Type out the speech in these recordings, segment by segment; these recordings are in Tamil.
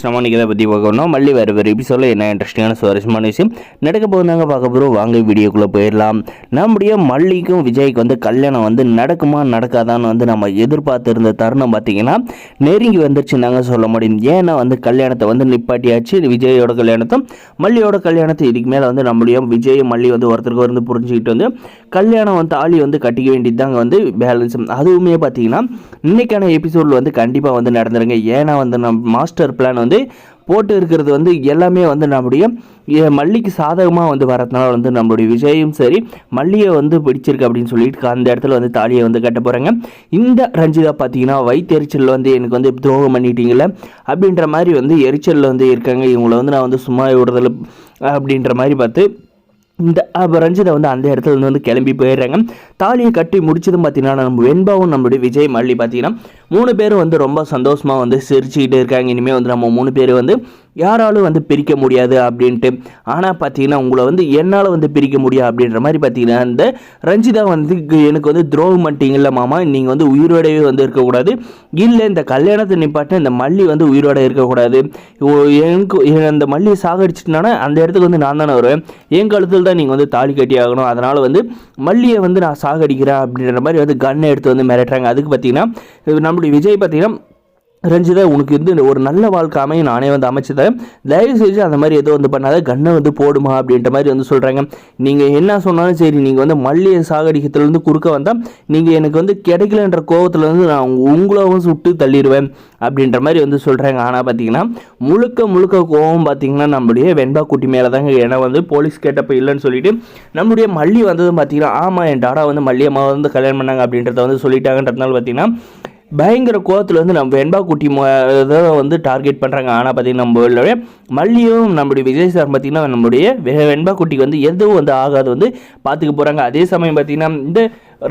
நம்ம இன்றைக்கி இதை பற்றி பார்க்கணும். மல்லி வேறு எபிசோடில் என்ன இன்ட்ரெஸ்டிங்கான சுவாரஸ்யமான விஷயம் நடக்க போகுதாங்க பார்க்க போகிறோம். வாங்க வீடியோக்குள்ளே போயிடலாம். நம்முடைய மல்லிக்கும் விஜய்க்கு வந்து கல்யாணம் வந்து நடக்குமா நடக்காதான்னு வந்து நம்ம எதிர்பார்த்துருந்த தருணம் பார்த்திங்கன்னா நெருங்கி வந்துருச்சுன்னாங்க சொல்ல முடியும். ஏன்னா வந்து கல்யாணத்தை வந்து நிப்பாட்டியாச்சு. விஜயோட கல்யாணத்தும் மல்லியோட கல்யாணத்தை இதுக்கு மேலே வந்து நம்முடைய விஜய் மல்லி வந்து ஒருத்தருக்கு வந்து புரிஞ்சுக்கிட்டு வந்து கல்யாணம் வந்து தாலி வந்து கட்டிக்க வேண்டியது தாங்க வந்து பேலன்ஸ். அதுவுமே பார்த்திங்கன்னா இன்றைக்கான எபிசோடில் வந்து கண்டிப்பாக வந்து நடந்துருங்க. ஏன்னா வந்து நம்ம மாஸ்டர் பிளான் வந்து போட்டு இருக்கிறது வந்து எல்லாமே வந்து நம்முடைய மல்லிக்கு சாதகமாக வந்து வரதுனால வந்து நம்மளுடைய விஜயும் சரி மல்லியை வந்து பிடிச்சிருக்கு அப்படின்னு சொல்லிட்டு அந்த இடத்துல வந்து தாலியை வந்து கட்ட போகிறாங்க. இந்த ரஞ்சிதா பார்த்தீங்கன்னா வயிற்றெரிச்சலில் வந்து எனக்கு வந்து துரோகம் பண்ணிட்டீங்களே அப்படின்ற மாதிரி வந்து எரிச்சலில் வந்து இருக்காங்க. இவங்களை வந்து நான் வந்து சும்மா விடுறதில்ல அப்படின்ற மாதிரி பார்த்து இந்த ரஞ்சிதா வந்து அந்த இடத்துல வந்து கிளம்பி போயிடுறாங்க. தாலியை கட்டி முடிச்சதும் பார்த்தீங்கன்னா நம்ம வெண்பாவும் நம்மளுடைய விஜய் மல்லி பார்த்தீங்கன்னா 3 பேரும் வந்து ரொம்ப சந்தோஷமாக வந்து சிரிச்சுக்கிட்டு இருக்காங்க. இனிமேல் வந்து நம்ம 3 பேர் வந்து யாராலும் வந்து பிரிக்க முடியாது அப்படின்ட்டு. ஆனால் பார்த்தீங்கன்னா உங்களை வந்து என்னால் வந்து பிரிக்க முடியாது அப்படின்ற மாதிரி பார்த்தீங்கன்னா இந்த ரஞ்சிதா வந்து எனக்கு வந்து துரோகம் பண்ணிட்டீங்கல்ல மாமா, நீங்கள் வந்து உயிரோடவே வந்து இருக்கக்கூடாது, இல்லை இந்த கல்யாணத்தை நிப்பாட்ட இந்த மல்லி வந்து உயிரோட இருக்கக்கூடாது, எனக்கு அந்த மல்லியை சாகடிச்சிட்டுனா அந்த இடத்துக்கு வந்து நான் தானே வருவேன், என் கழுத்தில் தான் நீங்கள் வந்து தாலி கட்டி ஆகணும், அதனால் வந்து மல்லியை வந்து நான் சாகடிக்கிறேன் அப்படின்ற மாதிரி வந்து கன்னை எடுத்து வந்து மிரட்டுறாங்க. அதுக்கு பார்த்தீங்கன்னா நம்மளுடைய விஜய் பார்த்தீங்கன்னா ரஞ்சிதா உனக்கு வந்து ஒரு நல்ல வாழ்க்கை அமையும் நானே வந்து அமைச்சதேன், தயவு செஞ்சு அந்த மாதிரி எதுவும் வந்து பண்ணாத, கண்ணை வந்து போடுமா அப்படின்ற மாதிரி வந்து சொல்கிறாங்க. நீங்கள் என்ன சொன்னாலும் சரி, நீங்கள் வந்து மல்லியை சாகடிக்கிறதுலேருந்து குறுக்க வந்தால் நீங்கள் எனக்கு வந்து கிடைக்கலன்ற கோவத்தில் வந்து நான் உங்களாவும் சுட்டு தள்ளிடுவேன் அப்படின்ற மாதிரி வந்து சொல்கிறாங்க. ஆனால் பார்த்தீங்கன்னா முழுக்க கோவம் பார்த்தீங்கன்னா நம்மளுடைய வெண்பா குட்டி மேலே தாங்க. ஏன்னா வந்து போலீஸ் கேட்டப்போ இல்லைன்னு சொல்லிட்டு நம்மளுடைய மல்லி வந்ததும் பார்த்தீங்கன்னா ஆமாம் என் டாடா வந்து மல்லியம்மா வந்து கல்யாணம் பண்ணாங்க அப்படின்றத வந்து சொல்லிட்டாங்கன்றதுனால பார்த்தீங்கன்னா பயங்கர கோவத்தில் வந்து நம்ம வெண்பா குட்டி வந்து டார்கெட் பண்ணுறாங்க. ஆனால் பார்த்தீங்கன்னா நம்மளுடைய மல்லியும் நம்மளுடைய விஜய் சார் பார்த்திங்கன்னா நம்மளுடைய வெண்பா குட்டிக்கு வந்து எதுவும் வந்து ஆகாது வந்து பார்த்துக்க போகிறாங்க. அதே சமயம் பார்த்திங்கன்னா இந்த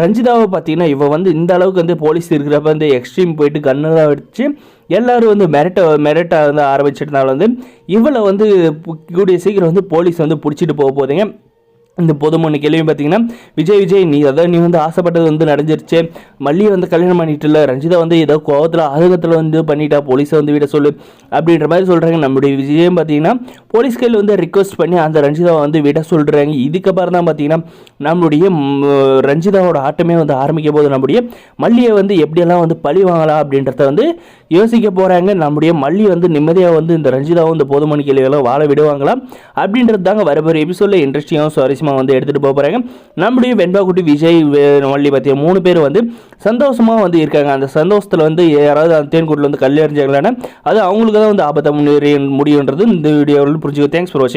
ரஞ்சிதாவை பார்த்திங்கன்னா இவ வந்து இந்த அளவுக்கு வந்து போலீஸ் இருக்கிறப்ப வந்து எக்ஸ்ட்ரீம் போயிட்டு கண்ணெல்லாம் வச்சு எல்லோரும் வந்து மிரட்ட வந்து ஆரம்பிச்சிட்டனால வந்து இவளை வந்து கூடிய சீக்கிரம் வந்து போலீஸ் வந்து பிடிச்சிட்டு போகுதுங்க. இந்த பொதுமொழி கேள்வியும் பார்த்தீங்கன்னா விஜய் நீ வந்து ஆசைப்பட்டது வந்து நடந்துருச்சு, மல்லியை வந்து கல்யாணம் பண்ணிட்டு இல்லை, ரஞ்சிதா வந்து ஏதோ கோவத்தில் ஆதகத்தில் வந்து பண்ணிட்டா, போலீஸை வந்து விட சொல்லு அப்படின்ற மாதிரி சொல்கிறாங்க. நம்மளுடைய விஜயம் பார்த்தீங்கன்னா போலீஸ் கையில் வந்து ரிக்வஸ்ட் பண்ணி அந்த ரஞ்சிதாவை வந்து விட சொல்கிறாங்க. இதுக்கப்புறம் தான் பார்த்தீங்கன்னா நம்மளுடைய ரஞ்சிதாவோட ஆட்டமே வந்து ஆரம்பிக்க போது நம்முடைய மல்லியை வந்து எப்படியெல்லாம் வந்து பழி வாங்கலாம் அப்படின்றத வந்து யோசிக்க போகிறாங்க. நம்முடைய மல்லி வந்து நிம்மதியாக வந்து இந்த ரஞ்சிதாவும் இந்த பொதுமொழி கேள்விகளும் வாழ விடுவாங்களா அப்படின்றது தாங்க வரப்போகிற எபிசோடில் இன்ட்ரெஸ்டிங்காகவும் சுவாரஸ்யமாக வந்து எடுத்துகிட்டு போகிறாங்க. நம்முடைய வெண்பா குட்டி விஜய் மல்லி பற்றிய 3 பேர் வந்து சந்தோஷமாக வந்து இருக்காங்க. அந்த சந்தோஷத்தில் வந்து யாராவது அந்த தேன்கூட்டில் வந்து கல்லெறிஞ்சாங்களான்னா அது அவங்களுக்கு தான் வந்து ஆபத்தை முடியுன்றது இந்த வீடியோவில் புரிஞ்சுக்கோ. தேங்க்ஸ் ஃபார் வாட்சிங்.